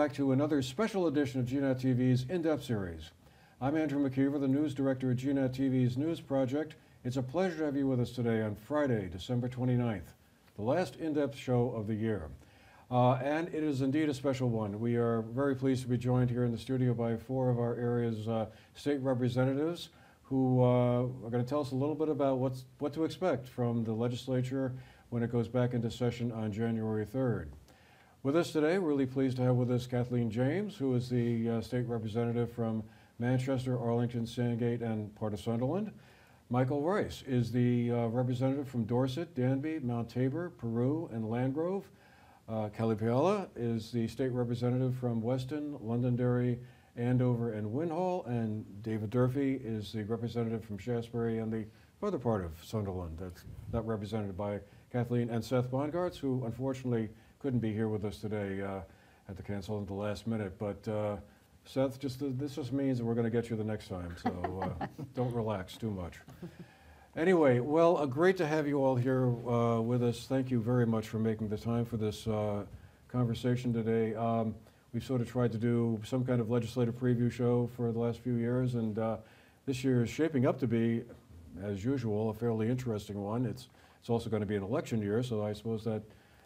back to another special edition of GNAT-TV's In-Depth series. I'm Andrew McKeever, the news director at GNAT-TV's News Project. It's a pleasure to have you with us today on Friday, December 29th, the last In-Depth show of the year. And it is indeed a special one. We are very pleased to be joined here in the studio by four of our area's state representatives who are going to tell us a little bit about what to expect from the legislature when it goes back into session on January 3rd. With us today, we're really pleased to have with us Kathleen James, who is the state representative from Manchester, Arlington, Sandgate, and part of Sunderland. Michael Royce is the representative from Dorset, Danby, Mount Tabor, Peru, and Landgrove. Kelly Piala is the state representative from Weston, Londonderry, Andover, and Winhall, and David Durfee is the representative from Shaftesbury and the other part of Sunderland that's not represented by Kathleen, and Seth Bongartz, who unfortunately couldn't be here with us today, had to cancel at the last minute. But Seth, this just means that we're going to get you the next time, so don't relax too much. Anyway, well, great to have you all here with us. Thank you very much for making the time for this conversation today. We've sort of tried to do some kind of legislative preview show for the last few years, and this year is shaping up to be, as usual, a fairly interesting one. It's also going to be an election year, so I suppose that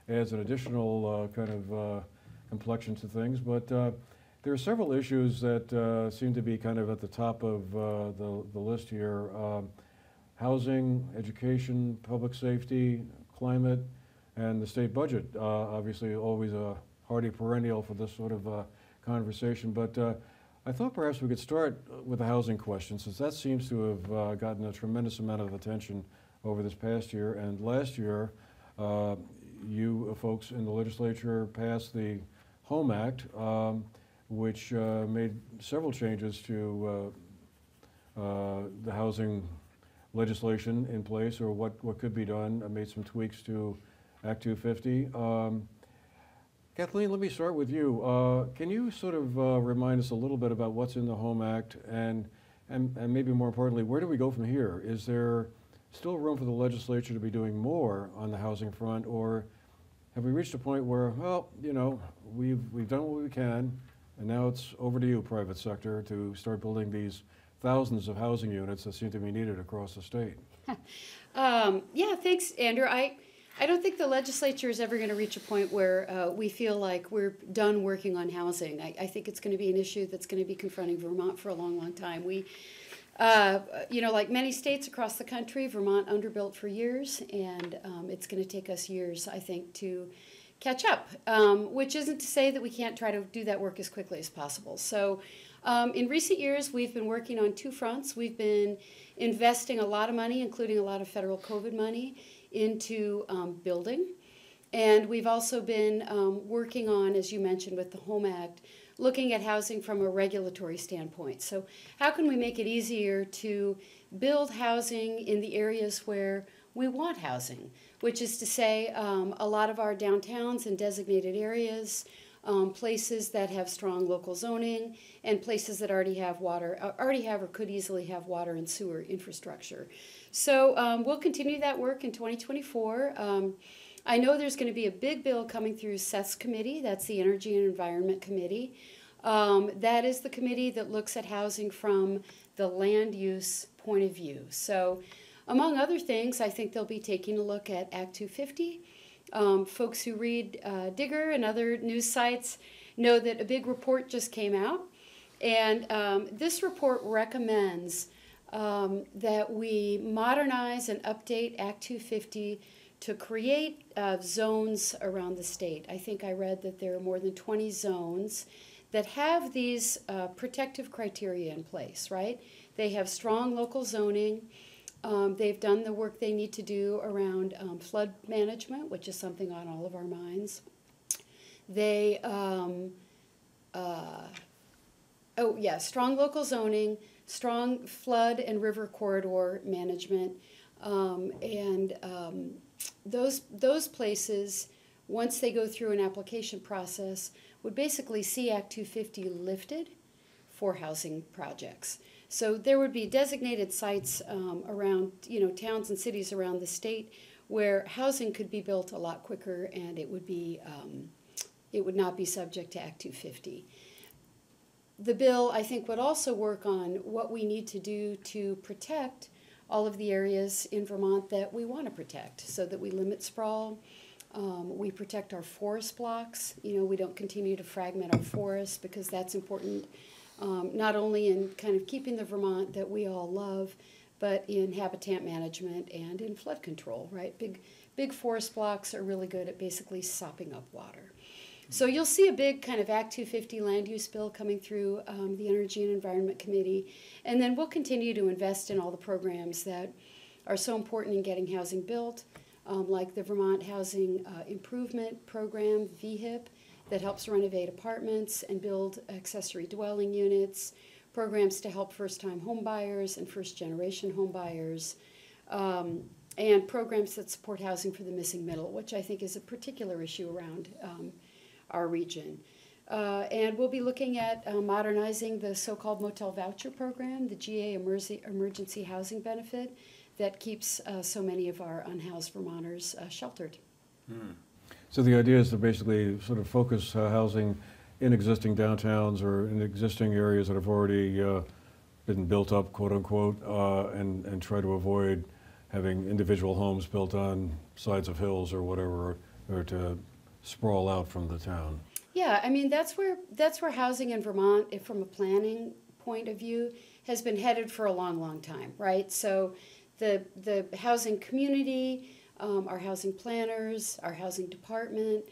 adds an additional kind of complexion to things. But there are several issues that seem to be kind of at the top of the list here. Housing, education, public safety, climate, and the state budget. Obviously always a hardy perennial for this sort of conversation. But I thought perhaps we could start with the housing question, since that seems to have gotten a tremendous amount of attention over this past year. And last year, you folks in the legislature passed the Home Act, which made several changes to the housing legislation in place, or what could be done. I made some tweaks to Act 250. Kathleen, let me start with you. Can you sort of remind us a little bit about what's in the Home Act, and maybe more importantly, where do we go from here? Is there still room for the legislature to be doing more on the housing front, or have we reached a point where, well, you know, we've done what we can, and now it's over to you, private sector, to start building these thousands of housing units that seem to be needed across the state? Yeah, thanks, Andrew. I don't think the legislature is ever going to reach a point where we feel like we're done working on housing. I think it's going to be an issue that's going to be confronting Vermont for a long, long time. We, you know, like many states across the country, Vermont underbuilt for years, and it's going to take us years, I think, to catch up, which isn't to say that we can't try to do that work as quickly as possible. So in recent years, we've been working on two fronts. We've been investing a lot of money, including a lot of federal COVID money, into building. And we've also been working on, as you mentioned, with the Home Act, looking at housing from a regulatory standpoint. So how can we make it easier to build housing in the areas where we want housing, which is to say a lot of our downtowns and designated areas, places that have strong local zoning, and places that already have or could easily have water and sewer infrastructure. So we'll continue that work in 2024. I know there's going to be a big bill coming through Seth's committee. That's the Energy and Environment Committee. That is the committee that looks at housing from the land use point of view. So among other things, I think they'll be taking a look at Act 250. Folks who read Digger and other news sites know that a big report just came out. And this report recommends that we modernize and update Act 250 to create zones around the state. I think I read that there are more than 20 zones that have these protective criteria in place, right? They have strong local zoning. They've done the work they need to do around flood management, which is something on all of our minds. They, strong local zoning, strong flood and river corridor management, those places, once they go through an application process, would basically see Act 250 lifted for housing projects. So there would be designated sites around, towns and cities around the state where housing could be built a lot quicker, and it would be, it would not be subject to Act 250. The bill, I think, would also work on what we need to do to protect all of the areas in Vermont that we want to protect, so that we limit sprawl, we protect our forest blocks. We don't continue to fragment our forests, because that's important, not only in kind of keeping the Vermont that we all love, but in habitat management and in flood control, right? Big forest blocks are really good at basically sopping up water. So you'll see a big kind of Act 250 land use bill coming through the Energy and Environment Committee. And then we'll continue to invest in all the programs that are so important in getting housing built, like the Vermont Housing Improvement Program, VHIP, that helps renovate apartments and build accessory dwelling units, programs to help first-time homebuyers and first-generation homebuyers, and programs that support housing for the missing middle, which I think is a particular issue around our region. And we'll be looking at modernizing the so-called motel voucher program, the GA emergency housing benefit that keeps so many of our unhoused Vermonters sheltered. So the idea is to basically sort of focus housing in existing downtowns or in existing areas that have already been built up, quote unquote, and try to avoid having individual homes built on sides of hills or whatever, or to sprawl out from the town. Yeah, I mean, that's where housing in Vermont, if from a planning point of view, has been headed for a long, long time, right? So the housing community, our housing planners, our housing department,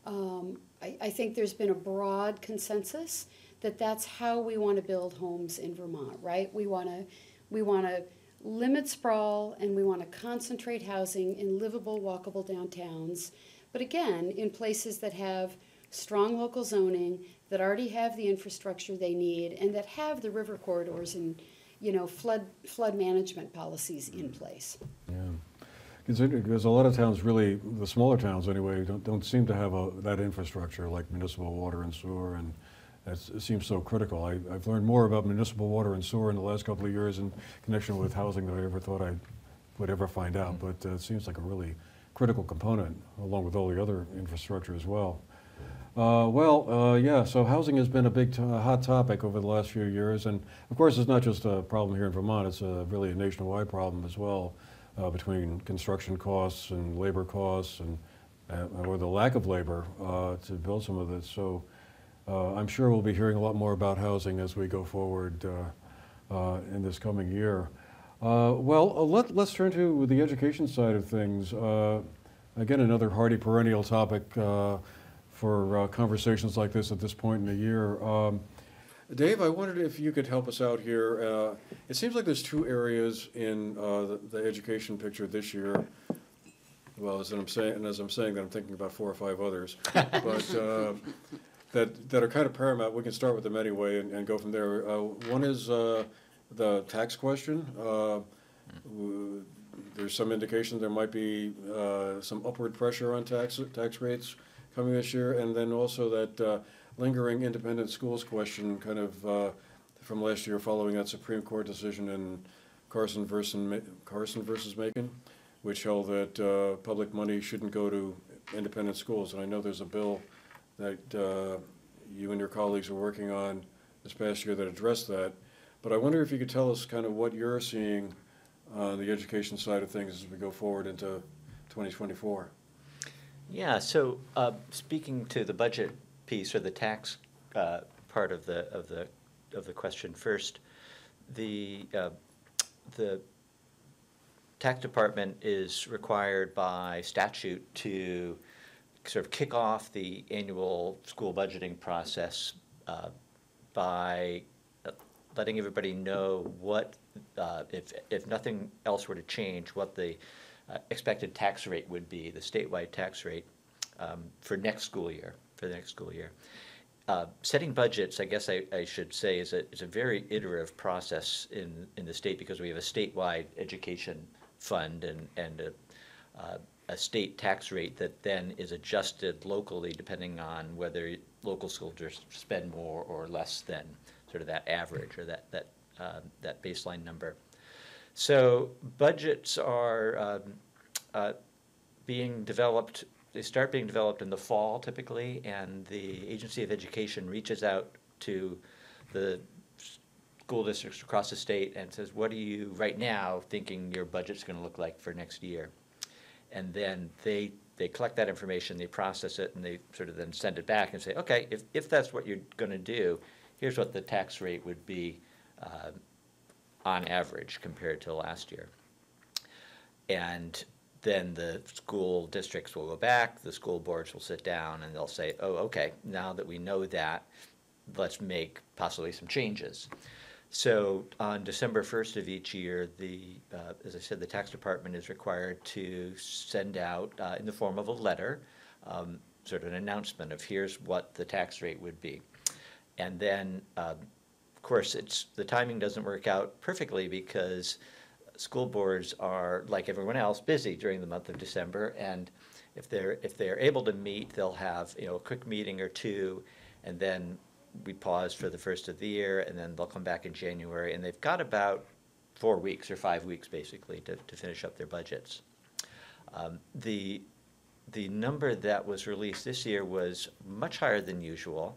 I think there's been a broad consensus that that's how we want to build homes in Vermont, right? We want to limit sprawl, and we want to concentrate housing in livable, walkable downtowns, but again, in places that have strong local zoning, that already have the infrastructure they need, and that have the river corridors and flood management policies in place. Yeah. Because a lot of towns, really, the smaller towns anyway, don't seem to have that infrastructure like municipal water and sewer, and it seems so critical. I've learned more about municipal water and sewer in the last couple of years in connection with housing than I ever thought I would ever find out, but it seems like a really critical component, along with all the other infrastructure as well. Yeah, so housing has been a big hot topic over the last few years, and of course it's not just a problem here in Vermont, it's really a nationwide problem as well. Between construction costs and labor costs, and or the lack of labor to build some of this. So I'm sure we'll be hearing a lot more about housing as we go forward in this coming year. Let's turn to the education side of things. Again, another hardy perennial topic for conversations like this at this point in the year. Dave, I wondered if you could help us out here. It seems like there's two areas in the education picture this year. Well, as I'm saying that, I'm thinking about 4 or 5 others, but that are kind of paramount. We can start with them anyway and go from there. One is the tax question. There's some indication there might be some upward pressure on tax rates coming this year, and then also that lingering independent schools question, kind of from last year, following that Supreme Court decision in Carson versus Macon, which held that public money shouldn't go to independent schools. And I know there's a bill that you and your colleagues are working on this past year that addressed that. But I wonder if you could tell us kind of what you're seeing on the education side of things as we go forward into 2024. Yeah. So speaking to the budget piece or the tax part of the question first, the tax department is required by statute to sort of kick off the annual school budgeting process by letting everybody know what, if nothing else were to change, what the expected tax rate would be, the statewide tax rate for the next school year. Setting budgets, I guess I should say, is a very iterative process in the state, because we have a statewide education fund and a state tax rate that then is adjusted locally depending on whether local schools spend more or less than sort of that average or that baseline number. So budgets are being developed they start being developed in the fall typically, and the Agency of Education reaches out to the school districts across the state and says, what are you right now thinking your budget's going to look like for next year? And then they collect that information, they process it, and they sort of then send it back and say, okay, if that's what you're going to do, here's what the tax rate would be on average compared to last year. And then the school districts will go back, the school boards will sit down, and they'll say, oh, okay, now that we know that, let's make possibly some changes. So on December 1st of each year, as I said, the tax department is required to send out, in the form of a letter, sort of an announcement of here's what the tax rate would be. And then, of course, the timing doesn't work out perfectly because school boards are, like everyone else, busy during the month of December. And if they're able to meet, they'll have a quick meeting or two, and then we pause for the first of the year, and then they'll come back in January, and they've got about 4 weeks or 5 weeks basically to finish up their budgets. The number that was released this year was much higher than usual.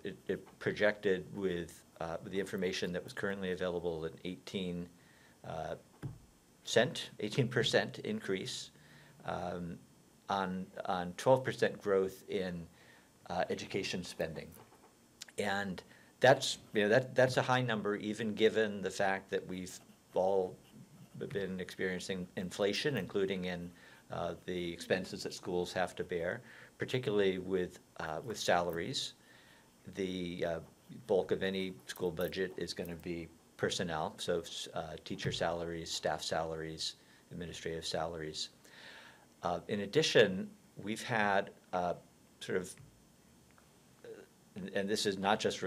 It projected with the information that was currently available an 18% increase on 12% growth in education spending. And that's a high number, even given the fact that we've all been experiencing inflation, including in the expenses that schools have to bear, particularly with salaries. The bulk of any school budget is going to be personnel, so teacher salaries, staff salaries, administrative salaries. In addition, we've had sort of, and this is not just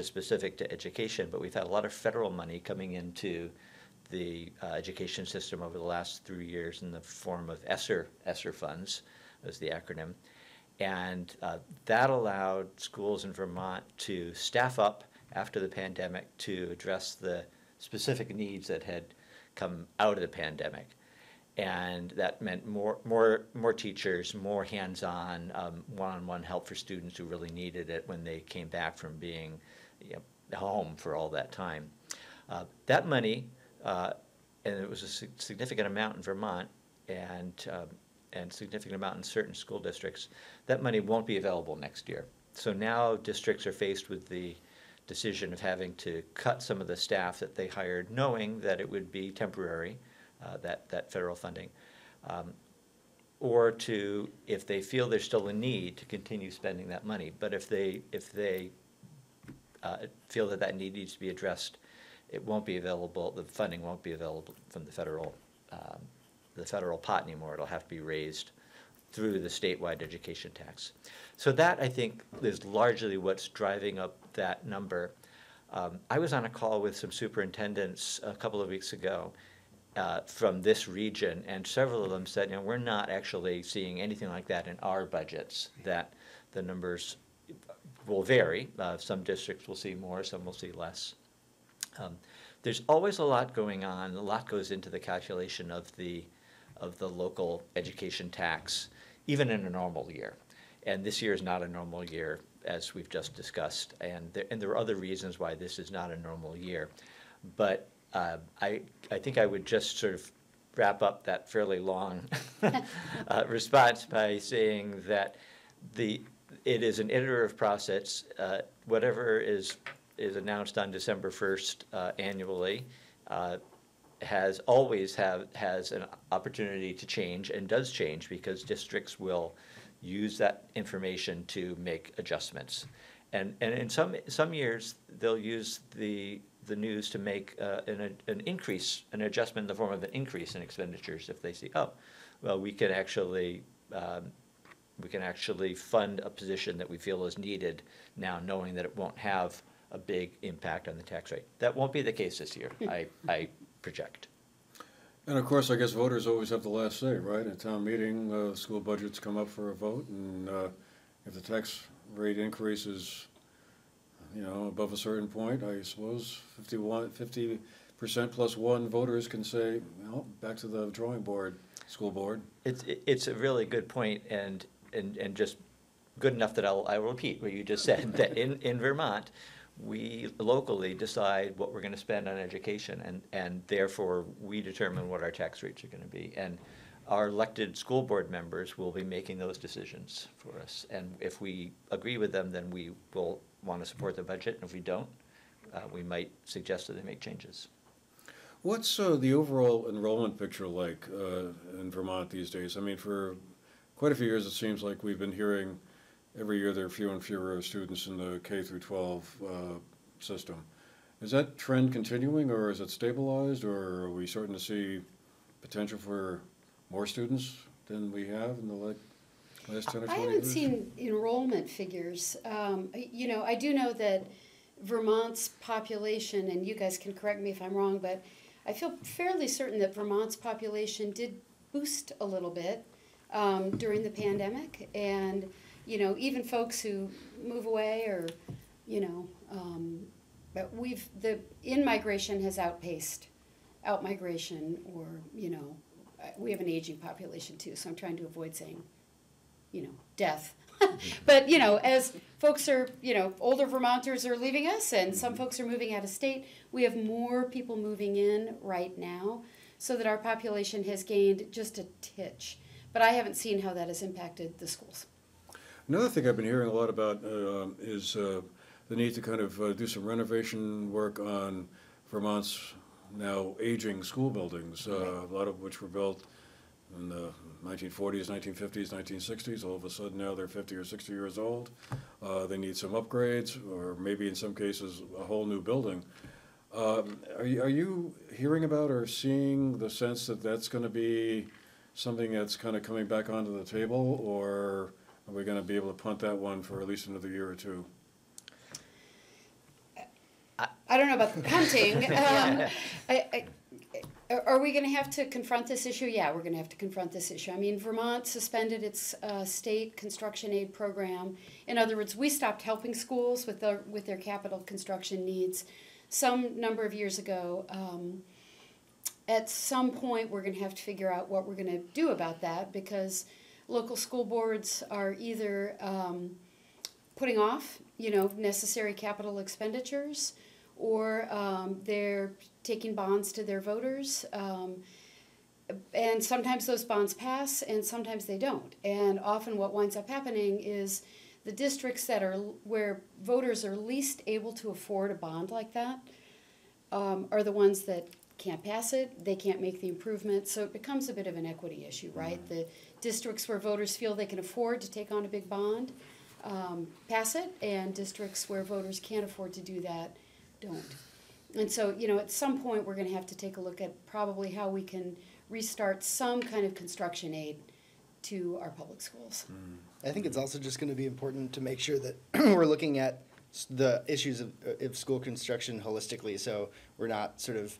specific to education, but we've had a lot of federal money coming into the education system over the last 3 years in the form of ESSER funds, as the acronym, and that allowed schools in Vermont to staff up after the pandemic to address the specific needs that had come out of the pandemic. And that meant more teachers, more hands-on, one-on-one help for students who really needed it when they came back from being home for all that time. That money, and it was a significant amount in Vermont, and significant amount in certain school districts, that money won't be available next year. So now districts are faced with the decision of having to cut some of the staff that they hired, knowing that it would be temporary, that federal funding, or to, if they feel there's still a need, to continue spending that money. But if they feel that need needs to be addressed, it won't be available. The funding won't be available from the federal pot anymore. It'll have to be raised through the statewide education tax. So that, I think, is largely what's driving up that number. I was on a call with some superintendents a couple of weeks ago from this region, and several of them said, we're not actually seeing anything like that in our budgets, that the numbers will vary. Some districts will see more, some will see less. There's always a lot going on. A lot goes into the calculation of the local education tax, even in a normal year. And this year is not a normal year, as we've just discussed. And there are other reasons why this is not a normal year. But I think I would just sort of wrap up that fairly long response by saying that it is an iterative process. Whatever is announced on December 1st annually has an opportunity to change, and does change, because districts will use that information to make adjustments. And in some years they'll use the news to make an adjustment in the form of an increase in expenditures if they see, oh, well, we can actually fund a position that we feel is needed now, knowing that it won't have a big impact on the tax rate. That won't be the case this year, I project. And of course, I guess voters always have the last say, right? At town meeting, school budgets come up for a vote, and if the tax rate increases, above a certain point, I suppose 50 percent plus one voters can say, well, back to the drawing board, school board. It's a really good point, and just good enough that I will repeat what you just said, that in Vermont, we locally decide what we're going to spend on education, and therefore we determine what our tax rates are going to be. And our elected school board members will be making those decisions for us. And if we agree with them, then we will want to support the budget. And if we don't, we might suggest that they make changes. What's the overall enrollment picture like in Vermont these days? I mean, for quite a few years, it seems like we've been hearing every year there are fewer and fewer students in the K through 12 system. Is that trend continuing, or is it stabilized, or are we starting to see potential for more students than we have in the last 10 or 20 years? I haven't seen enrollment figures. You know, I do know that Vermont's population, and you guys can correct me if I'm wrong, but I feel fairly certain that Vermont's population did boost a little bit during the pandemic. And, you know, even folks who move away or, you know, but the in-migration has outpaced out-migration, or, you know, we have an aging population too, so I'm trying to avoid saying, you know, death. But, you know, as folks are, you know, older Vermonters are leaving us and some folks are moving out of state, we have more people moving in right now, so that our population has gained just a titch. But I haven't seen how that has impacted the schools. Another thing I've been hearing a lot about is the need to kind of do some renovation work on Vermont's now aging school buildings, a lot of which were built in the 1940s, 1950s, 1960s. All of a sudden now they're 50 or 60 years old. They need some upgrades, or maybe in some cases a whole new building. Are you hearing about or seeing the sense that that's going to be something that's kind of coming back onto the table, or are we going to be able to punt that one for at least another year or two? I don't know about the punting. Are we going to have to confront this issue? Yeah, we're going to have to confront this issue. I mean, Vermont suspended its state construction aid program. In other words, we stopped helping schools with their capital construction needs some number of years ago. At some point, we're going to have to figure out what we're going to do about that, because local school boards are either putting off, you know, necessary capital expenditures, or they're taking bonds to their voters, and sometimes those bonds pass and sometimes they don't. And often what winds up happening is the districts that are where voters are least able to afford a bond like that are the ones that can't pass it, they can't make the improvement, so it becomes a bit of an equity issue, right? Mm-hmm. The districts where voters feel they can afford to take on a big bond pass it, and districts where voters can't afford to do that don't. And so, you know, at some point we're going to have to take a look at probably how we can restart some kind of construction aid to our public schools. I think it's also just going to be important to make sure that we're looking at the issues of school construction holistically, so we're not sort of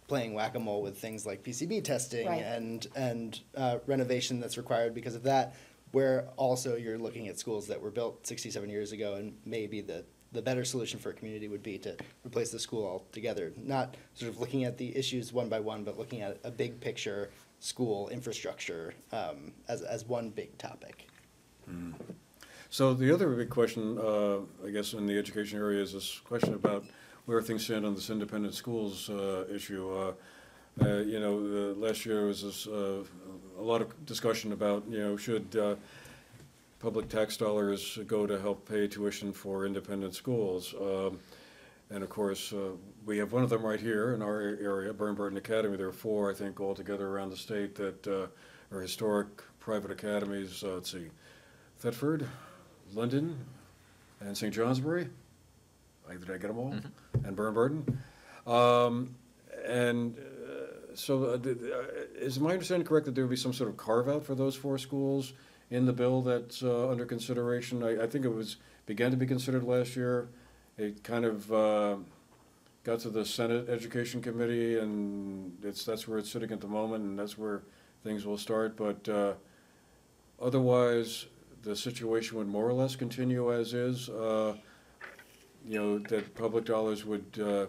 playing whack-a-mole with things like PCB testing, right, and renovation that's required because of that, where also you're looking at schools that were built 67 years ago, and maybe the better solution for a community would be to replace the school altogether. Not sort of looking at the issues one by one, but looking at a big picture school infrastructure as one big topic. Mm. So the other big question, I guess, in the education area is this question about where things stand on this independent schools issue. You know, last year was this, a lot of discussion about, you know, should public tax dollars go to help pay tuition for independent schools. And of course, we have one of them right here in our area, Burton Academy. There are four, I think, altogether around the state that are historic private academies. Let's see, Thetford, London, and St. Johnsbury. Did I get them all? Mm-hmm. And Burton. So is my understanding correct that there would be some sort of carve-out for those four schools in the bill that's under consideration? I think it began to be considered last year. It kind of got to the Senate Education Committee, and that's where it's sitting at the moment, and that's where things will start. But otherwise, the situation would more or less continue as is. You know, that public dollars would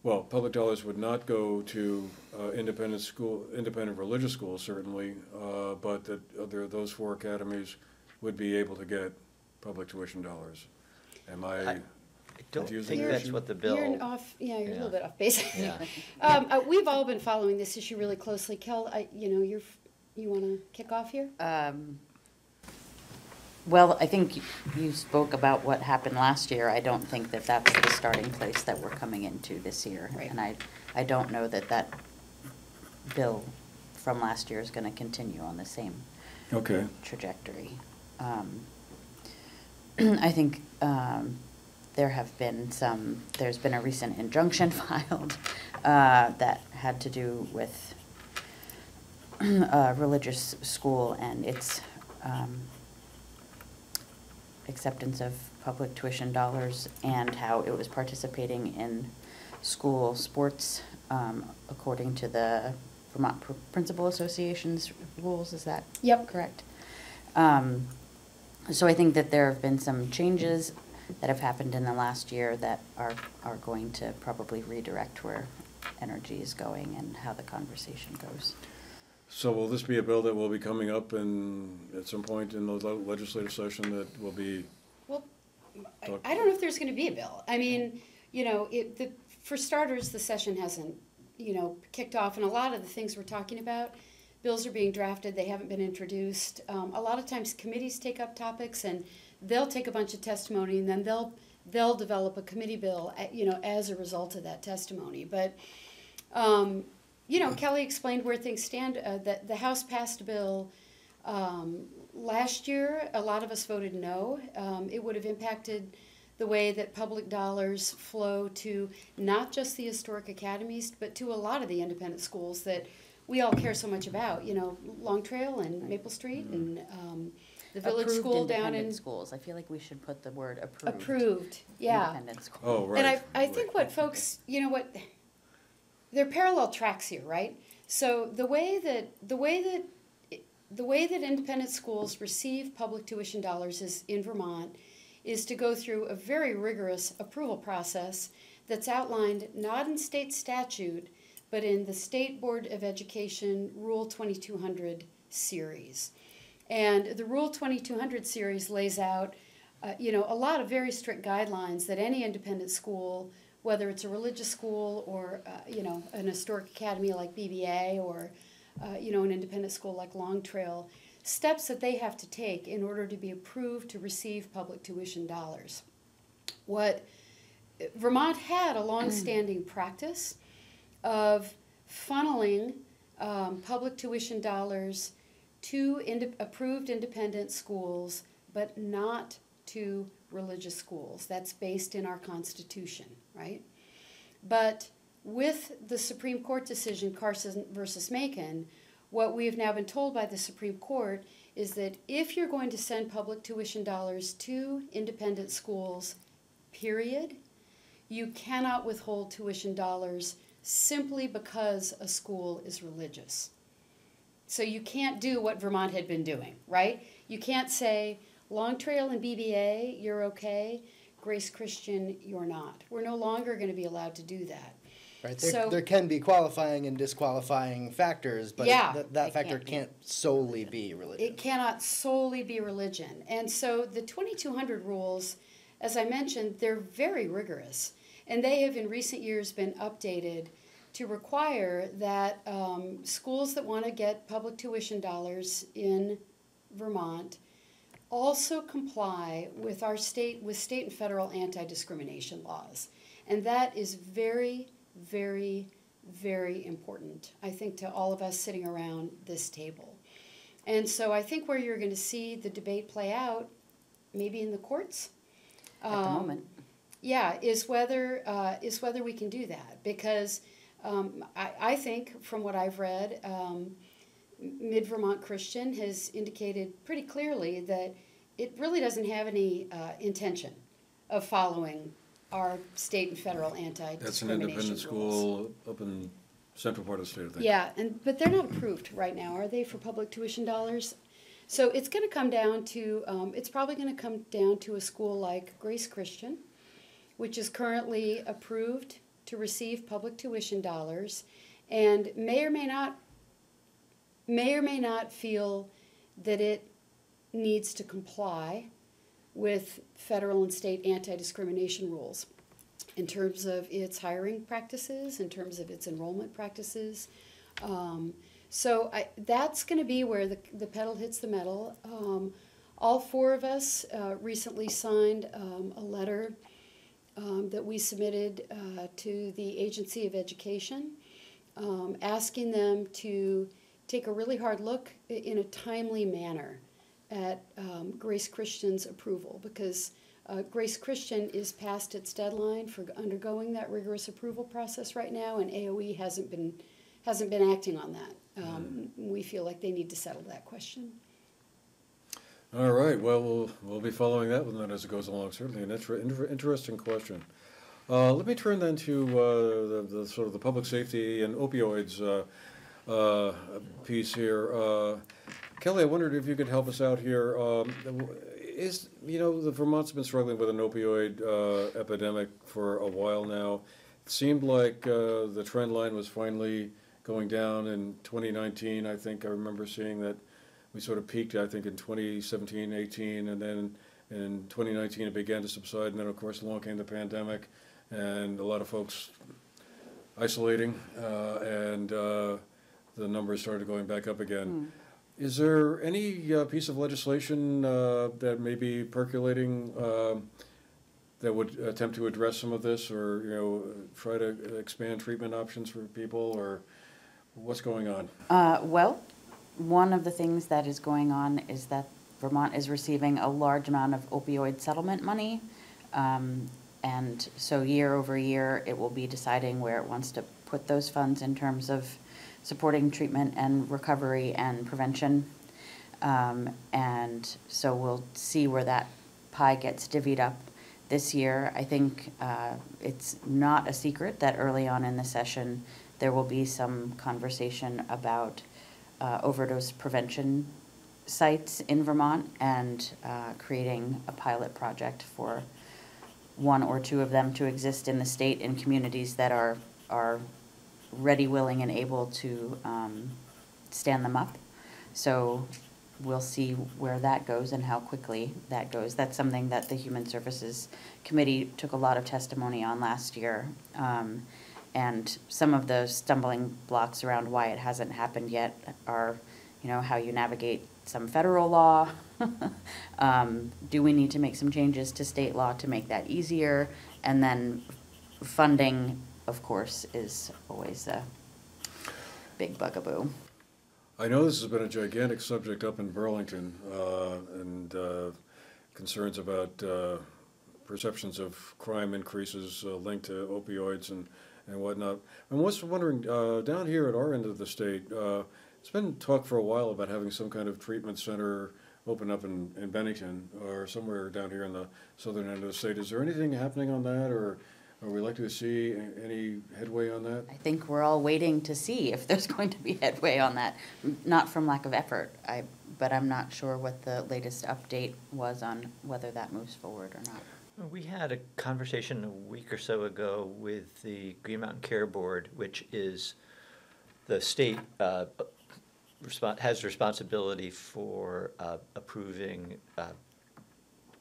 well, public dollars would not go to independent religious schools certainly, but that those 4 academies would be able to get public tuition dollars. Am I I don't confusing think the that's issue? what the bill. You're a Yeah. little bit off base. Yeah. We've all been following this issue really closely. Kel, you want to kick off here? Well, I think you spoke about what happened last year. I don't think that that's the starting place that we're coming into this year. Right. And I don't know that that bill from last year is going to continue on the same Okay. trajectory. I think there's been a recent injunction filed that had to do with a religious school and its acceptance of public tuition dollars and how it was participating in school sports according to the Vermont Principal Association's rules. Is that Yep. correct? So I think that there have been some changes that have happened in the last year that are going to probably redirect where energy is going and how the conversation goes. So will this be a bill that will be coming up at some point in the legislative session that will be? Well, Talk- I don't know if there's going to be a bill. I mean, for starters, the session hasn't, kicked off, and a lot of the things we're talking about, bills are being drafted. They haven't been introduced. A lot of times, committees take up topics, and they'll take a bunch of testimony, and then they'll develop a committee bill, as a result of that testimony. But Kelly explained where things stand. That the House passed a bill last year. A lot of us voted no. It would have impacted the way that public dollars flow to not just the historic academies, but to a lot of the independent schools that we all care so much about. Long Trail and Maple Street and the Village Approved School down independent in schools. I feel like we should put the word approved. approved. Yeah. Independent schools. Oh, right. And I think what folks, there are parallel tracks here, right? So the way that independent schools receive public tuition dollars in Vermont is to go through a very rigorous approval process that's outlined not in state statute, but in the State Board of Education Rule 2200 series. And the Rule 2200 series lays out, a lot of very strict guidelines that any independent school, whether it's a religious school or, an historic academy like BBA or, an independent school like Long Trail, steps that they have to take in order to be approved to receive public tuition dollars. Vermont had a long-standing practice of funneling public tuition dollars to approved independent schools, but not to religious schools. That's based in our Constitution, right? But with the Supreme Court decision, Carson versus Macon, what we have now been told by the Supreme Court is that if you're going to send public tuition dollars to independent schools, period, you cannot withhold tuition dollars simply because a school is religious. So you can't do what Vermont had been doing, right? You can't say, Long Trail and BBA, you're okay. Grace Christian, you're not. We're no longer going to be allowed to do that. Right. So- There can be qualifying and disqualifying factors, but Yeah. that factor can't solely be religion. It cannot solely be religion. And so the 2200 rules, as I mentioned, they're very rigorous. And they have in recent years been updated to require that schools that want to get public tuition dollars in Vermont also comply with state and federal anti-discrimination laws. And that is very, very, very important, I think, to all of us sitting around this table. And so I think where you're going to see the debate play out, maybe in the courts, At the moment. yeah, is whether we can do that. Because I think, from what I've read, Mid-Vermont Christian has indicated pretty clearly that it really doesn't have any intention of following our state and federal anti-discrimination That's an independent rules. school up in central part of the state, I think. Yeah, but they're not approved right now, are they, for public tuition dollars? So it's going to come down to, it's probably going to come down to a school like Grace Christian, which is currently approved to receive public tuition dollars and may or may not feel that it needs to comply with federal and state anti-discrimination rules in terms of its hiring practices, in terms of its enrollment practices. That's going to be where the pedal hits the metal. All four of us recently signed a letter that we submitted to the Agency of Education, asking them to take a really hard look in a timely manner at Grace Christian's approval, because Grace Christian is past its deadline for undergoing that rigorous approval process right now, and AOE hasn't been acting on that. We feel like they need to settle that question. All right, well, we'll be following that one then as it goes along. Certainly an interesting question. Let me turn then to the sort of the public safety and opioids piece here. Kelly, I wondered if you could help us out here. The Vermont's been struggling with an opioid epidemic for a while now. It seemed like the trend line was finally going down in 2019. I think I remember seeing that we sort of peaked, I think, in 2017, 18, and then in 2019 it began to subside, and then of course along came the pandemic, and a lot of folks isolating, and the numbers started going back up again. Is there any piece of legislation that may be percolating that would attempt to address some of this, or try to expand treatment options for people, or what's going on? Well, one of the things that is going on is that Vermont is receiving a large amount of opioid settlement money, and so year over year it will be deciding where it wants to put those funds in terms of supporting treatment and recovery and prevention. And so we'll see where that pie gets divvied up this year. I think it's not a secret that early on in the session there will be some conversation about overdose prevention sites in Vermont, and creating a pilot project for one or two of them to exist in the state in communities that are ready, willing, and able to stand them up. So we'll see where that goes and how quickly that goes. That's something that the Human Services Committee took a lot of testimony on last year. And some of the stumbling blocks around why it hasn't happened yet are, how you navigate some federal law. Do we need to make some changes to state law to make that easier? And then funding, of course, is always a big bugaboo. I know this has been a gigantic subject up in Burlington, and concerns about perceptions of crime increases linked to opioids and whatnot. I'm also wondering, down here at our end of the state, it's been talk for a while about having some kind of treatment center open up in Bennington or somewhere down here in the southern end of the state. Is there anything happening on that, or are we likely to see any headway on that? I think we're all waiting to see if there's going to be headway on that, not from lack of effort, but I'm not sure what the latest update was on whether that moves forward or not. We had a conversation a week or so ago with the Green Mountain Care Board, which is the state has responsibility for approving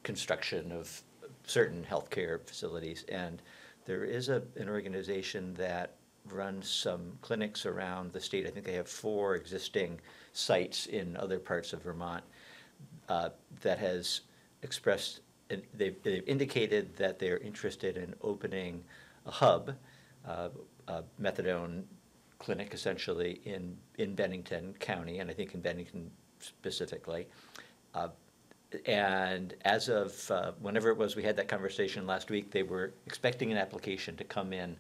construction of certain healthcare facilities, and there is an organization that runs some clinics around the state. I think they have 4 existing sites in other parts of Vermont that has expressed. They've indicated that they're interested in opening a hub, a methadone clinic essentially in Bennington County, and I think in Bennington specifically. And as of whenever it was we had that conversation last week, they were expecting an application to come in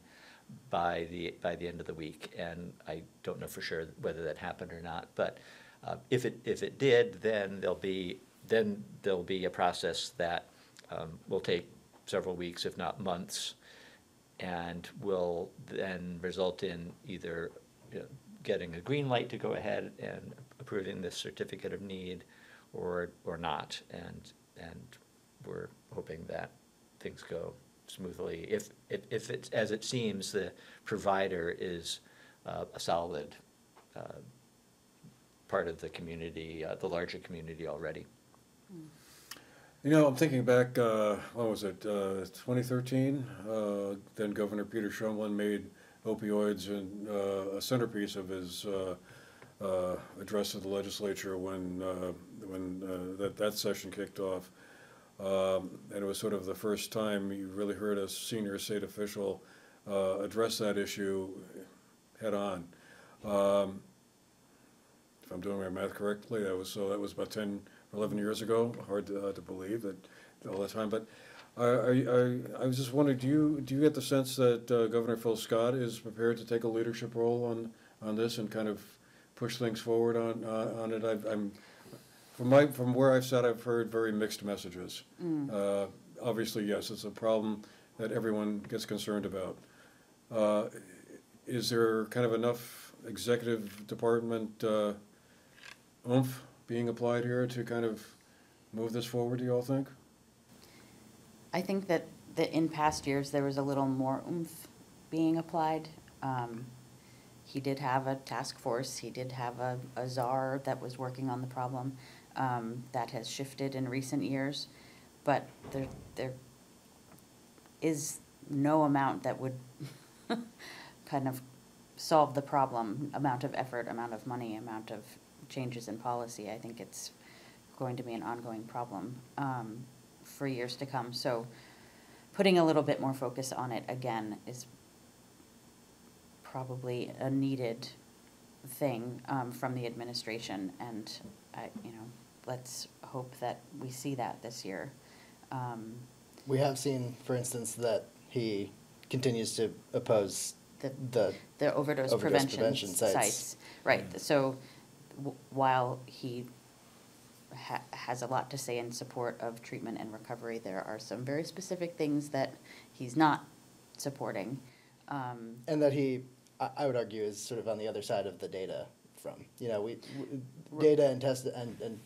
by the end of the week, and I don't know for sure whether that happened or not. But if it did, then there'll be a process that will take several weeks, if not months, and will then result in either getting a green light to go ahead and approving this certificate of need, or not. And we're hoping that things go smoothly if it's, as it seems, the provider is a solid part of the community, the larger community already. You know, I'm thinking back, what was it, 2013? Then Governor Peter Shumlin made opioids a centerpiece of his address to the legislature when that session kicked off. And it was sort of the first time you really heard a senior state official address that issue head on. If I'm doing my math correctly, that was about 10 or 11 years ago. Hard to believe that all that time. But I was just wondering, do you get the sense that Governor Phil Scott is prepared to take a leadership role on this and kind of push things forward on it? I'm from where I've sat, I've heard very mixed messages. Obviously, yes, it's a problem that everyone gets concerned about. Is there kind of enough executive department oomph being applied here to kind of move this forward, do you all think? I think that in past years there was a little more oomph being applied. He did have a task force. He did have a czar that was working on the problem. That has shifted in recent years, but there is no amount that would kind of solve the problem. Amount of effort, amount of money, amount of changes in policy. I think it's going to be an ongoing problem for years to come. So putting a little bit more focus on it again is probably a needed thing from the administration, and let's hope that we see that this year. We have seen, for instance, that he continues to oppose the overdose prevention sites. Right. So while he has a lot to say in support of treatment and recovery, there are some very specific things that he's not supporting. And that I would argue, is sort of on the other side of the data from. Data and test and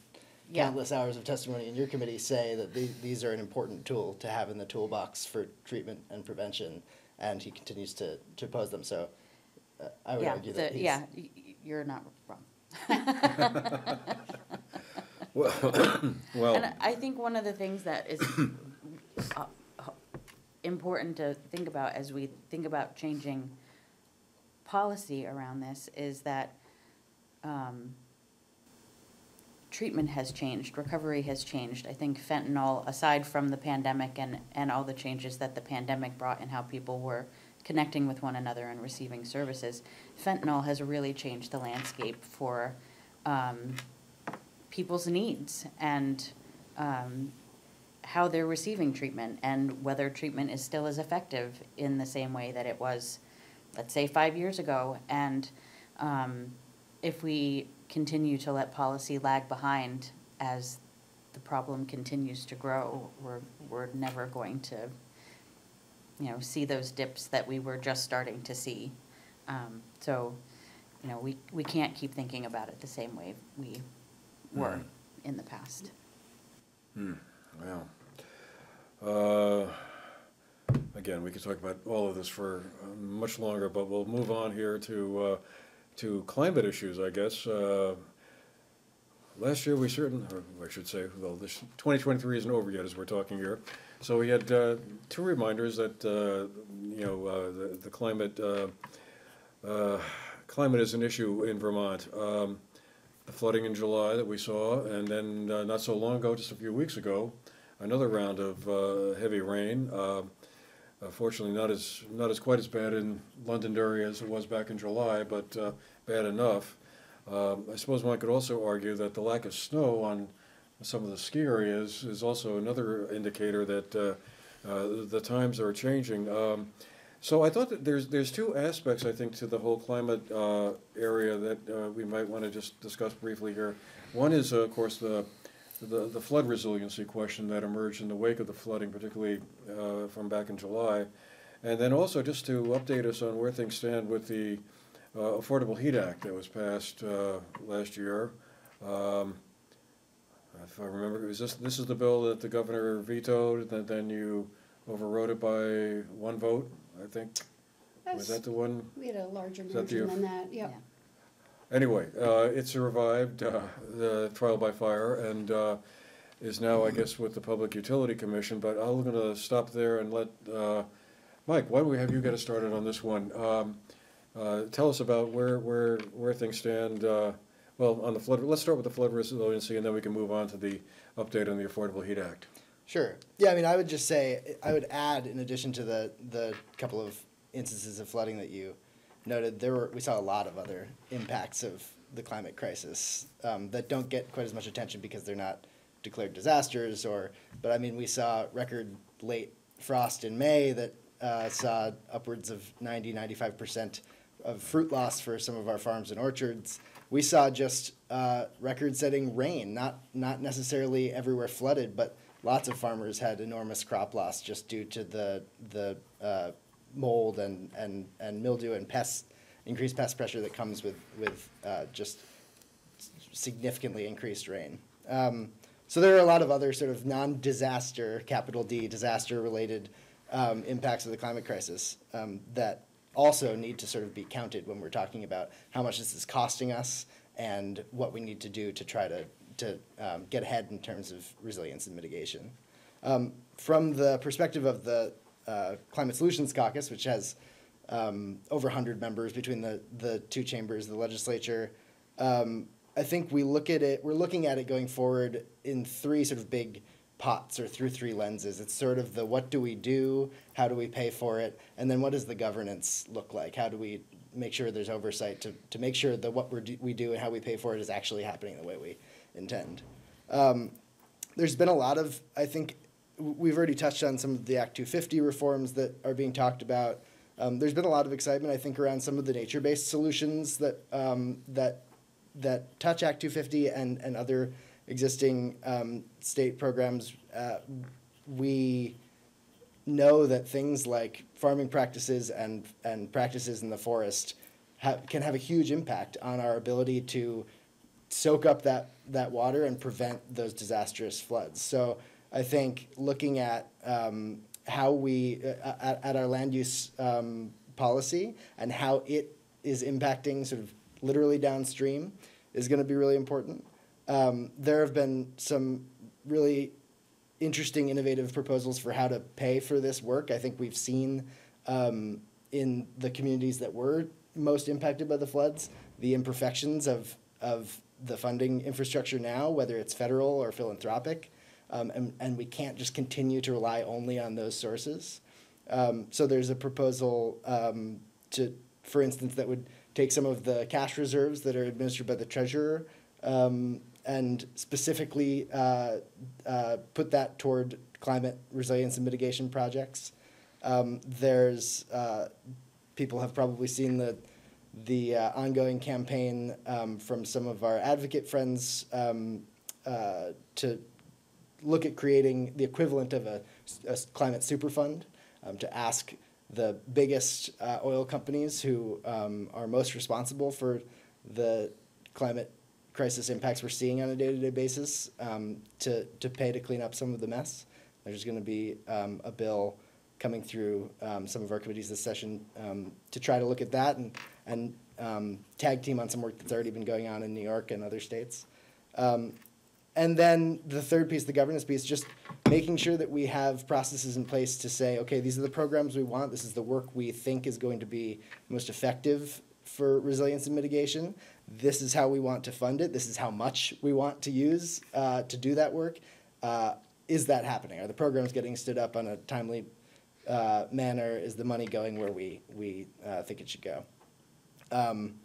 countless hours of testimony in your committee say that these are an important tool to have in the toolbox for treatment and prevention, and he continues to oppose them. So I would argue that you're not wrong. Well, and I think one of the things that is important to think about as we think about changing policy around this is that treatment has changed, recovery has changed. I think fentanyl, aside from the pandemic and all the changes that the pandemic brought in how people were connecting with one another and receiving services, fentanyl has really changed the landscape for people's needs and how they're receiving treatment and whether treatment is still as effective in the same way that it was, let's say, 5 years ago. And if we continue to let policy lag behind as the problem continues to grow, we're never going to, see those dips that we were just starting to see. So, we can't keep thinking about it the same way we were in the past. Well, again, we could talk about all of this for much longer, but we'll move on here to climate issues, I guess. Last year we I should say, well, this 2023 isn't over yet as we're talking here. So we had two reminders that, the climate is an issue in Vermont. The flooding in July that we saw, and then not so long ago, just a few weeks ago, another round of heavy rain. Fortunately, not as quite as bad in Londonderry as it was back in July, but bad enough. I suppose one could also argue that the lack of snow on some of the ski areas is also another indicator that the times are changing. So I thought that there's two aspects, I think, to the whole climate area that we might want to just discuss briefly here. One is, of course, the flood resiliency question that emerged in the wake of the flooding, particularly from back in July. And then also just to update us on where things stand with the Affordable Heat Act that was passed last year. If I remember, this is the bill that the governor vetoed, and then you overrode it by one vote, I think. Was that the one? We had a larger Is that margin the- than that, yeah. Anyway, it survived the trial by fire and is now, I guess, with the Public Utility Commission. But I'm going to stop there and let Mike. Why don't we have you get us started on this one? Tell us about where things stand. Well, on the flood. Let's start with the flood resiliency, and then we can move on to the update on the Affordable Heat Act. Sure. Yeah, I mean, I would just say, I would add, in addition to the couple of instances of flooding that you noted, we saw a lot of other impacts of the climate crisis that don't get quite as much attention because they're not declared disasters, but I mean, we saw record late frost in May that saw upwards of 95% of fruit loss for some of our farms and orchards. We saw just record-setting rain, not necessarily everywhere flooded, but lots of farmers had enormous crop loss just due to the mold and mildew and increased pest pressure that comes with just significantly increased rain. So there are a lot of other sort of non-disaster, capital D, disaster-related impacts of the climate crisis that also need to sort of be counted when we're talking about how much this is costing us and what we need to do to try to get ahead in terms of resilience and mitigation. From the perspective of the Climate Solutions Caucus, which has over 100 members between the two chambers of the legislature, I think we're looking at it going forward in three sort of big pots or through three lenses. It's sort of the what do we do, how do we pay for it, and then what does the governance look like? How do we make sure there's oversight to make sure that what we do and how we pay for it is actually happening the way we intend. There's been a lot of, I think, we've already touched on some of the Act 250 reforms that are being talked about. There's been a lot of excitement, I think, around some of the nature-based solutions that touch Act 250 and other existing state programs. We know that things like farming practices and practices in the forest can have a huge impact on our ability to soak up that water and prevent those disastrous floods. So I think looking at how we, at our land use policy and how it is impacting sort of literally downstream is going to be really important. There have been some really interesting, innovative proposals for how to pay for this work. I think we've seen in the communities that were most impacted by the floods, the imperfections of the funding infrastructure now, whether it's federal or philanthropic, and we can't just continue to rely only on those sources. So there's a proposal for instance, that would take some of the cash reserves that are administered by the treasurer and specifically put that toward climate resilience and mitigation projects. There's people have probably seen the ongoing campaign from some of our advocate friends to look at creating the equivalent of a climate superfund to ask the biggest oil companies who are most responsible for the climate crisis impacts we're seeing on a day-to-day basis to pay to clean up some of the mess. There's going to be a bill coming through some of our committees this session to try to look at that and tag team on some work that's already been going on in New York and other states. And then the third piece, the governance piece, just making sure that we have processes in place to say, okay, these are the programs we want. This is the work we think is going to be most effective for resilience and mitigation. This is how we want to fund it. This is how much we want to use to do that work. Is that happening? Are the programs getting stood up on a timely manner? Is the money going where we think it should go? And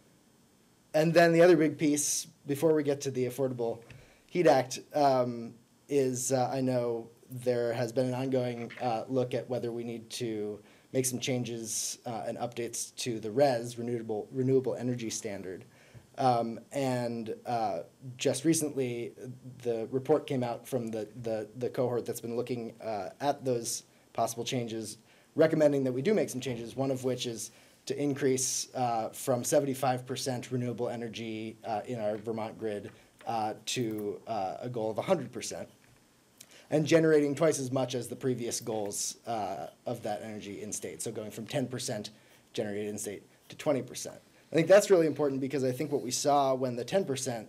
then the other big piece, before we get to the Affordable Heat Act, is I know there has been an ongoing look at whether we need to make some changes and updates to the RES, Renewable Energy Standard. And just recently, the report came out from the cohort that's been looking at those possible changes, recommending that we do make some changes, one of which is to increase from 75% renewable energy in our Vermont grid to a goal of 100%. and generating twice as much as the previous goals of that energy in state. So going from 10% generated in state to 20%. I think that's really important because I think what we saw when the 10%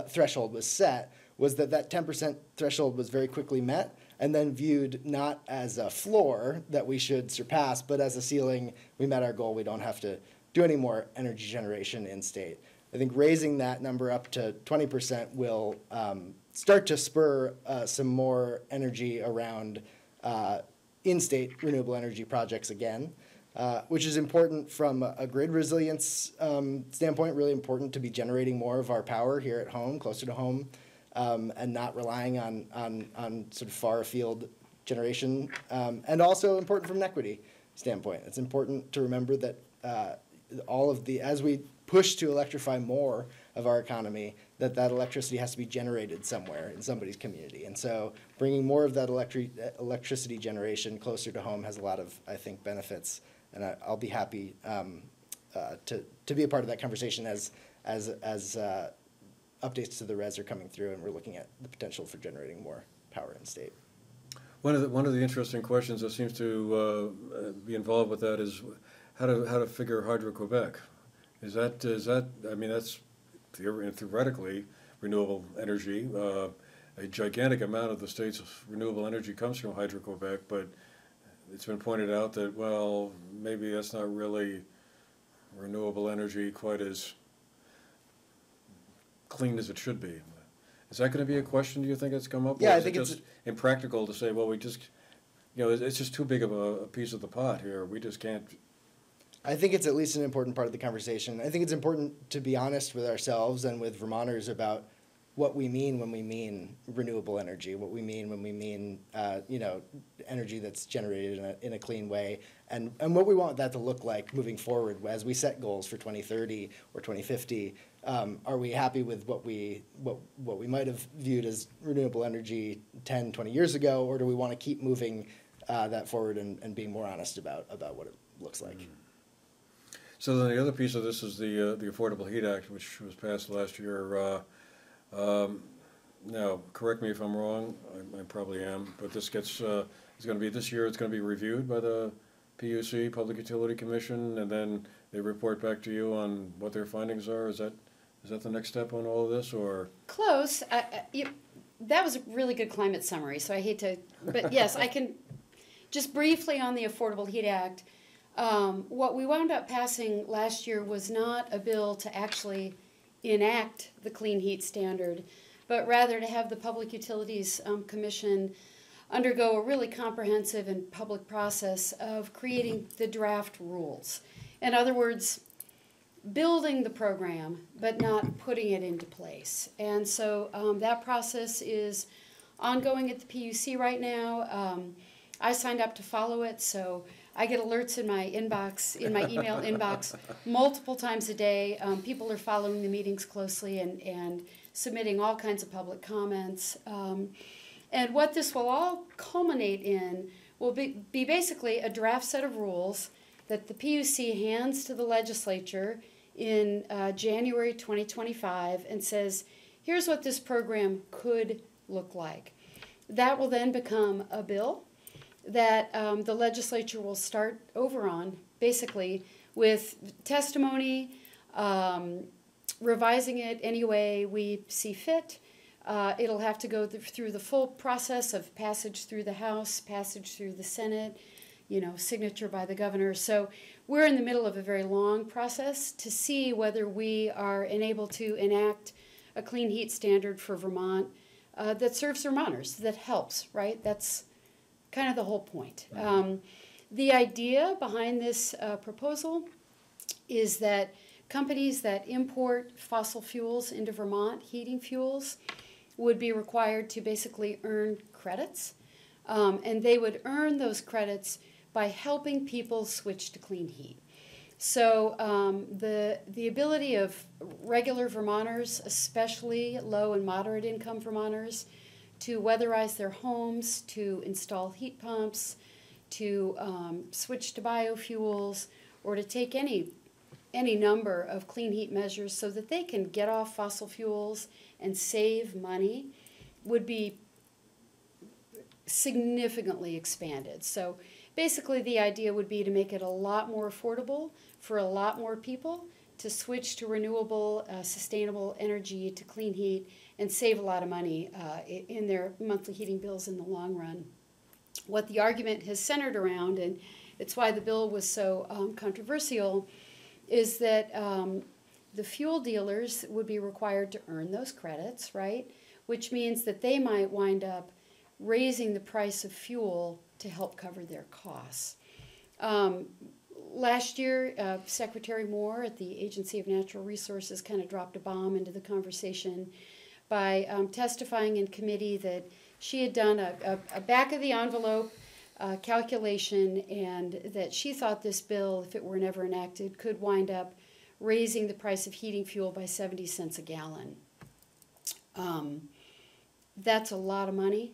threshold was set was that 10% threshold was very quickly met and then viewed not as a floor that we should surpass, but as a ceiling. We met our goal. We don't have to do any more energy generation in state. I think raising that number up to 20% will start to spur some more energy around in-state renewable energy projects again, which is important from a grid resilience standpoint, really important to be generating more of our power here at home, closer to home, and not relying on sort of far afield generation, and also important from an equity standpoint. It's important to remember that as we push to electrify more of our economy, that electricity has to be generated somewhere in somebody's community. And so bringing more of that electricity generation closer to home has a lot of, I think, benefits. And I'll be happy to be a part of that conversation as updates to the res are coming through and we're looking at the potential for generating more power in state. One of the interesting questions that seems to be involved with that is how to figure Hydro-Quebec. Is that I mean, that's theoretically renewable energy. A gigantic amount of the state's renewable energy comes from Hydro-Quebec, but it's been pointed out that, well, maybe that's not really renewable energy quite as clean as it should be. Is that going to be a question, do you think, that's come up? Yeah, or I is think it it's just impractical to say, well, we just, it's just too big of a piece of the pot here. We just can't. I think it's at least an important part of the conversation. I think it's important to be honest with ourselves and with Vermonters about what we mean when we mean renewable energy, what we mean when we mean energy that's generated in a clean way, and what we want that to look like moving forward as we set goals for 2030 or 2050. Are we happy with what we might have viewed as renewable energy 10, 20 years ago, or do we want to keep moving that forward and being more honest about what it looks like? Mm-hmm. So then the other piece of this is the Affordable Heat Act, which was passed last year. Now, correct me if I'm wrong. I probably am, but this gets it's going to be this year. It's going to be reviewed by the PUC, Public Utility Commission, and then they report back to you on what their findings are. Is that the next step on all of this, or Close. That was a really good climate summary. So I hate to, but yes, I can just briefly on the Affordable Heat Act. What we wound up passing last year was not a bill to actually enact the clean heat standard, but rather to have the Public Utilities Commission undergo a really comprehensive and public process of creating the draft rules. In other words, building the program, but not putting it into place. And so that process is ongoing at the PUC right now. I signed up to follow it, so I get alerts in my inbox, in my email inbox, multiple times a day. People are following the meetings closely and submitting all kinds of public comments. And what this will all culminate in will be basically a draft set of rules that the PUC hands to the legislature in January 2025 and says, here's what this program could look like. That will then become a bill that the legislature will start over on, basically, with testimony, revising it any way we see fit. It'll have to go through the full process of passage through the House, passage through the Senate, signature by the governor. So we're in the middle of a very long process to see whether we are enabled to enact a clean heat standard for Vermont that serves Vermonters, that helps, right? That's kind of the whole point. The idea behind this proposal is that companies that import fossil fuels into Vermont, heating fuels, would be required to basically earn credits. And they would earn those credits by helping people switch to clean heat. So the ability of regular Vermonters, especially low and moderate income Vermonters, to weatherize their homes, to install heat pumps, to switch to biofuels, or to take any number of clean heat measures so that they can get off fossil fuels and save money would be significantly expanded. So basically the idea would be to make it a lot more affordable for a lot more people to switch to renewable, sustainable energy, to clean heat, and save a lot of money in their monthly heating bills in the long run. What the argument has centered around, and it's why the bill was so controversial, is that the fuel dealers would be required to earn those credits, right? Which means that they might wind up raising the price of fuel to help cover their costs. Last year, Secretary Moore at the Agency of Natural Resources kind of dropped a bomb into the conversation by testifying in committee that she had done a back-of-the-envelope calculation, and that she thought this bill, if it were never enacted, could wind up raising the price of heating fuel by 70 cents a gallon. That's a lot of money.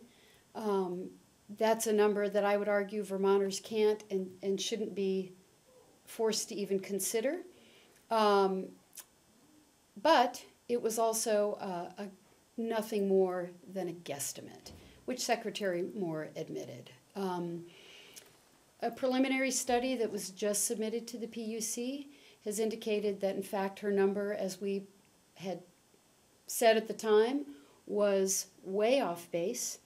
That's a number that I would argue Vermonters can't and shouldn't be forced to even consider. But it was also nothing more than a guesstimate, which Secretary Moore admitted. A preliminary study that was just submitted to the PUC has indicated that, in fact, her number, as we had said at the time, was way off base.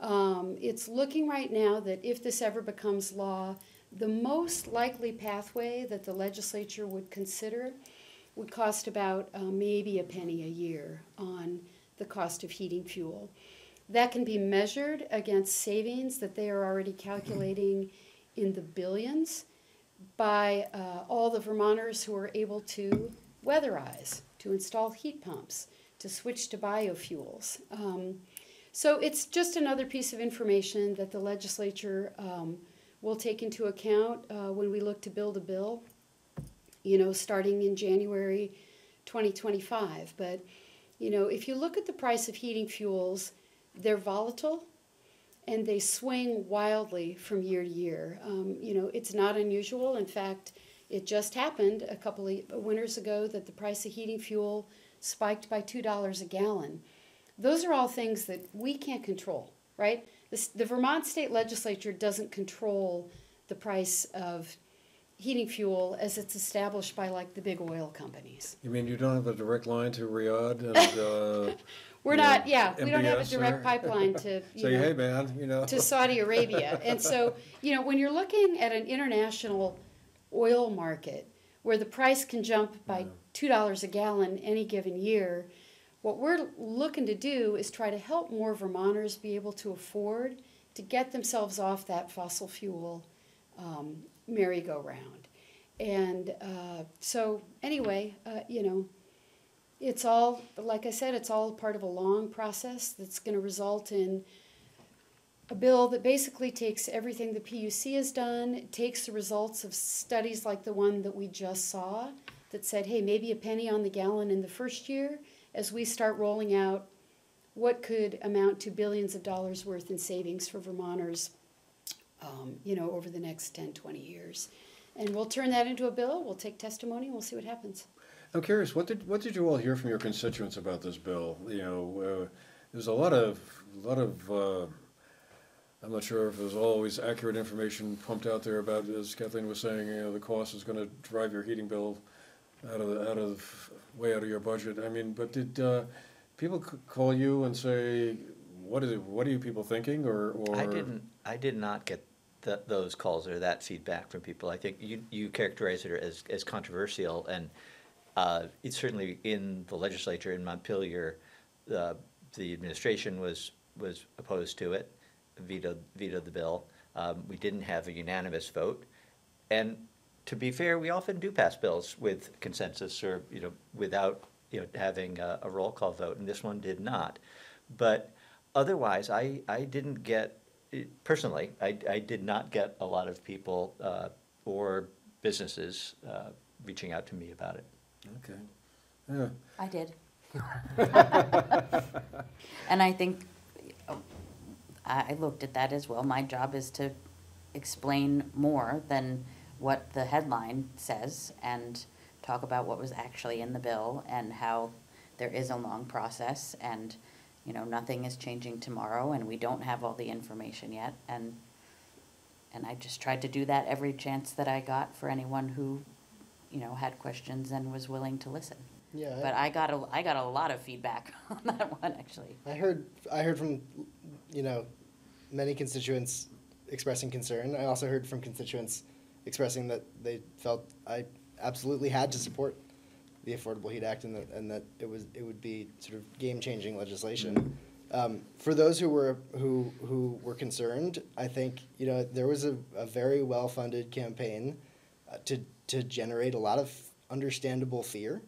It's looking right now that if this ever becomes law, the most likely pathway that the legislature would consider would cost about maybe a penny a year on the cost of heating fuel. That can be measured against savings that they are already calculating in the billions by all the Vermonters who are able to weatherize, to install heat pumps, to switch to biofuels. So it's just another piece of information that the legislature will take into account when we look to build a bill, starting in January 2025. But, if you look at the price of heating fuels, they're volatile and they swing wildly from year to year. It's not unusual. In fact, it just happened a couple of winters ago that the price of heating fuel spiked by $2 a gallon. Those are all things that we can't control, right? The Vermont State Legislature doesn't control the price of heating fuel as it's established by, like, the big oil companies. You mean you don't have a direct line to Riyadh and we don't have a MBS direct or- pipeline to, say, hey man, to Saudi Arabia. And so, when you're looking at an international oil market where the price can jump by $2 a gallon any given year, what we're looking to do is try to help more Vermonters be able to afford to get themselves off that fossil fuel merry-go-round. And so anyway, it's all, like I said, it's all part of a long process that's going to result in a bill that basically takes everything the PUC has done, takes the results of studies like the one that we just saw that said, hey, maybe a penny on the gallon in the first year, as we start rolling out what could amount to billions of dollars worth in savings for Vermonters, over the next 10, 20 years. And we'll turn that into a bill, we'll take testimony, and we'll see what happens. I'm curious, what did you all hear from your constituents about this bill? There's a lot of I'm not sure if there's always accurate information pumped out there about, as Kathleen was saying, the cost is going to drive your heating bill way out of your budget. I mean, but did people call you and say, what are you people thinking, or? I did not get those calls or that feedback from people. I think you characterize it as controversial, and it's certainly in the legislature in Montpelier. The administration was opposed to it, vetoed the bill. We didn't have a unanimous vote, and to be fair, we often do pass bills with consensus or without having a roll call vote, and this one did not. But otherwise, I didn't get. Personally, I did not get a lot of people or businesses reaching out to me about it. Okay. Yeah. I did. And I think I looked at that as well. My job is to explain more than what the headline says and talk about what was actually in the bill and how there is a long process and, nothing is changing tomorrow and we don't have all the information yet. And I just tried to do that every chance that I got for anyone who, had questions and was willing to listen. Yeah, But I got a lot of feedback on that one, actually. I heard from, many constituents expressing concern. I also heard from constituents expressing that they felt I absolutely had to support the Affordable Heat Act and that it would be sort of game-changing legislation. For those who were concerned, I think there was a very well-funded campaign to generate a lot of understandable fear.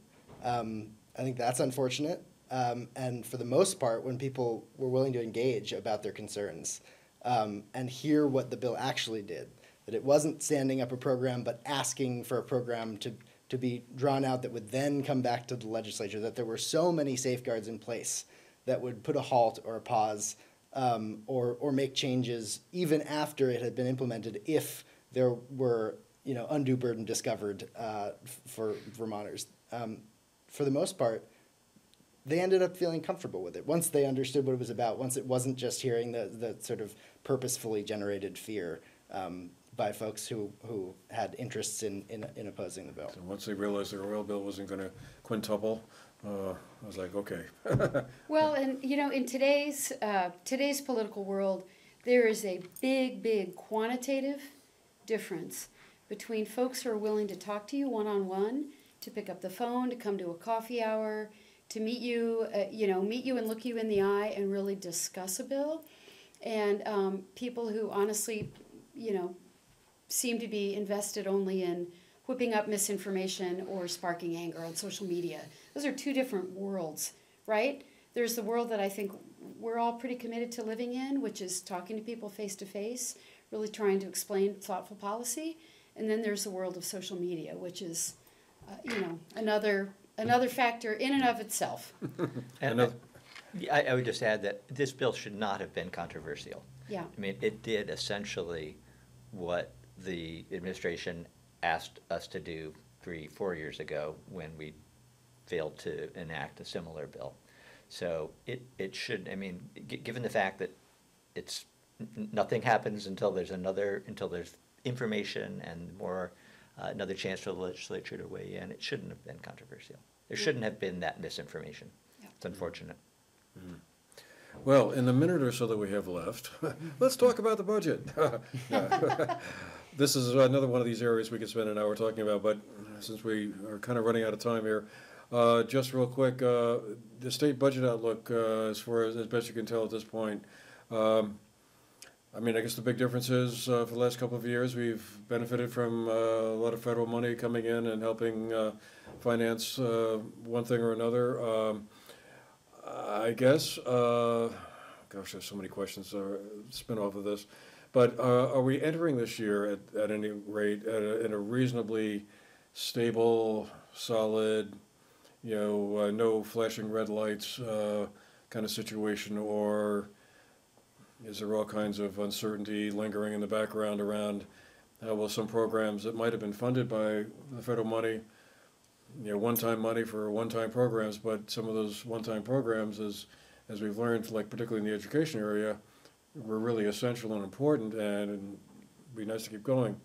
I think that's unfortunate. And for the most part, when people were willing to engage about their concerns and hear what the bill actually did, that it wasn't standing up a program but asking for a program to be drawn out that would then come back to the legislature, that there were so many safeguards in place that would put a halt or a pause or make changes even after it had been implemented if there were undue burden discovered for Vermonters. For the most part, they ended up feeling comfortable with it once they understood what it was about, once it wasn't just hearing the sort of purposefully generated fear by folks who had interests in opposing the bill. So once they realized their oil bill wasn't going to quintuple, I was like, okay. Well, and in today's political world, there is a big quantitative difference between folks who are willing to talk to you one-on-one, to pick up the phone, to come to a coffee hour, to meet you and look you in the eye and really discuss a bill, and people who honestly, seem to be invested only in whipping up misinformation or sparking anger on social media. Those are two different worlds, right? There's the world that I think we're all pretty committed to living in, which is talking to people face to face, really trying to explain thoughtful policy. And then there's the world of social media, which is, another factor in and of itself. And I would just add that this bill should not have been controversial. Yeah. I mean, it did essentially what the administration asked us to do 3-4 years ago when we failed to enact a similar bill. So it should, given the fact that nothing happens until there's information and more another chance for the legislature to weigh in, it shouldn't have been controversial. There shouldn't have been that misinformation. Yeah. It's unfortunate. Mm. Well, in the minute or so that we have left, let's talk about the budget. This is another one of these areas we could spend an hour talking about, but since we are kind of running out of time here, just real quick, the state budget outlook, as far as best you can tell at this point, I guess the big difference is for the last couple of years we've benefited from a lot of federal money coming in and helping finance one thing or another. I guess, gosh, there's so many questions spin off of this, but are we entering this year at any rate in a reasonably stable, solid, no flashing red lights kind of situation, or is there all kinds of uncertainty lingering in the background around how will some programs that might have been funded by the federal money, one-time money for one-time programs, but some of those one-time programs, as we've learned, like particularly in the education area, were really essential and important, and it'd be nice to keep going.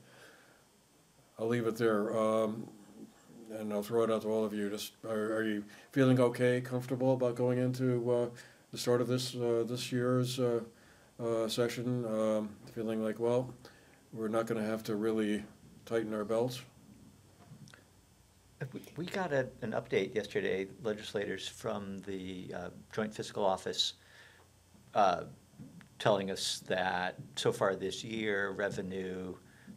I'll leave it there, and I'll throw it out to all of you. Just are you feeling okay, comfortable about going into the start of this year's session, feeling like, well, we're not going to have to really tighten our belts? We got an update yesterday, legislators from the Joint Fiscal Office telling us that so far this year, revenue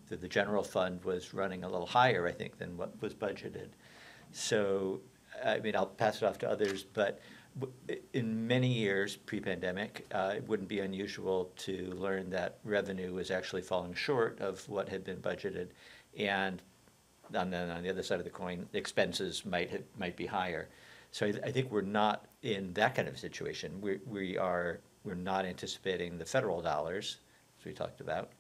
through the general fund was running a little higher, I think, than what was budgeted. So, I'll pass it off to others, but in many years pre-pandemic, it wouldn't be unusual to learn that revenue was actually falling short of what had been budgeted, and then on the other side of the coin, expenses might be higher. So I think we're not in that kind of situation. We're not anticipating the federal dollars, as we talked about,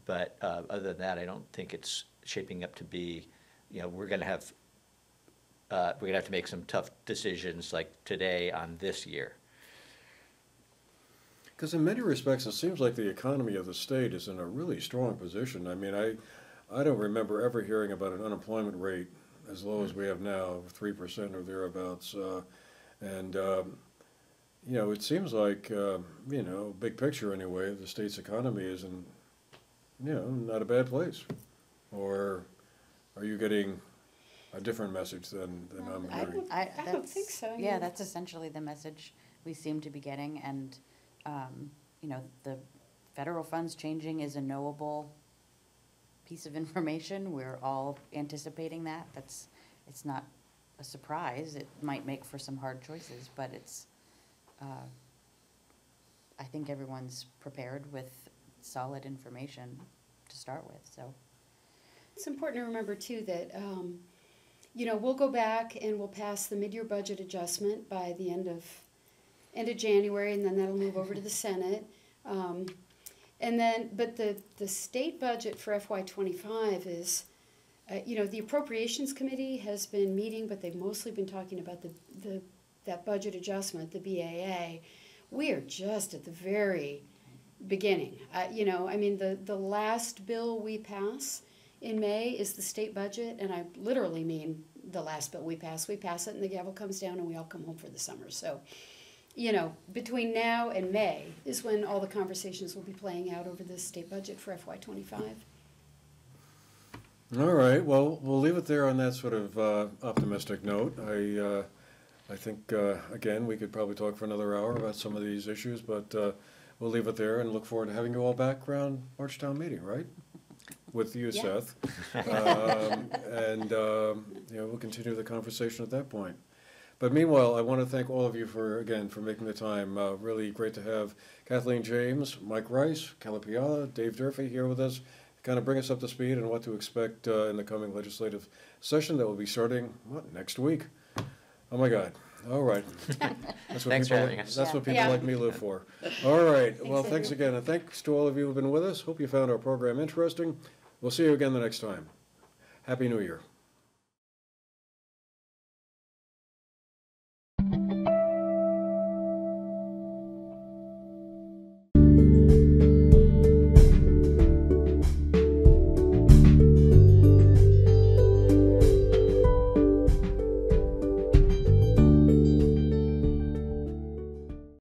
but other than that, I don't think it's shaping up to be. We're going to have to make some tough decisions like today on this year. Because in many respects, it seems like the economy of the state is in a really strong position. I mean, I don't remember ever hearing about an unemployment rate as low as we have now, 3% or thereabouts. And you know, it seems like, you know, big picture anyway, the state's economy is in, you know, not a bad place. Or are you getting a different message than I'm hearing? I don't think so. I Yeah, mean- that's essentially the message we seem to be getting, and, you know, the federal funds changing is a knowable piece of information. We're all anticipating that. It's not a surprise. It might make for some hard choices, but it's, I think everyone's prepared with solid information to start with, so. It's important to remember too that, you know, we'll go back and we'll pass the mid-year budget adjustment by the end of January, and then that'll move over to the Senate. And then, but the state budget for FY25 is, you know, the Appropriations Committee has been meeting, but they've mostly been talking about that budget adjustment, the BAA. We are just at the very beginning. You know, I mean, the last bill we pass in May is the state budget, and I literally mean the last bill we pass. We pass it, and the gavel comes down, and we all come home for the summer. So, you know, between now and May is when all the conversations will be playing out over the state budget for FY25. All right, well, we'll leave it there on that sort of optimistic note. I think, again, we could probably talk for another hour about some of these issues, but we'll leave it there and look forward to having you all back around March Town meeting, right? With you, Yeah. Seth. And, you know, we'll continue the conversation at that point. But meanwhile, I want to thank all of you for making the time. Really great to have Kathleen James, Mike Rice, Calapiala, Dave Durfee here with us, kind of bring us up to speed on what to expect in the coming legislative session that will be starting, next week. Oh, my God. All right. That's what Thanks for people, having us. That's what people Yeah. like me live for. All right. Well, Thanks, thanks again. And thanks to all of you who have been with us. Hope you found our program interesting. We'll see you again the next time. Happy New Year.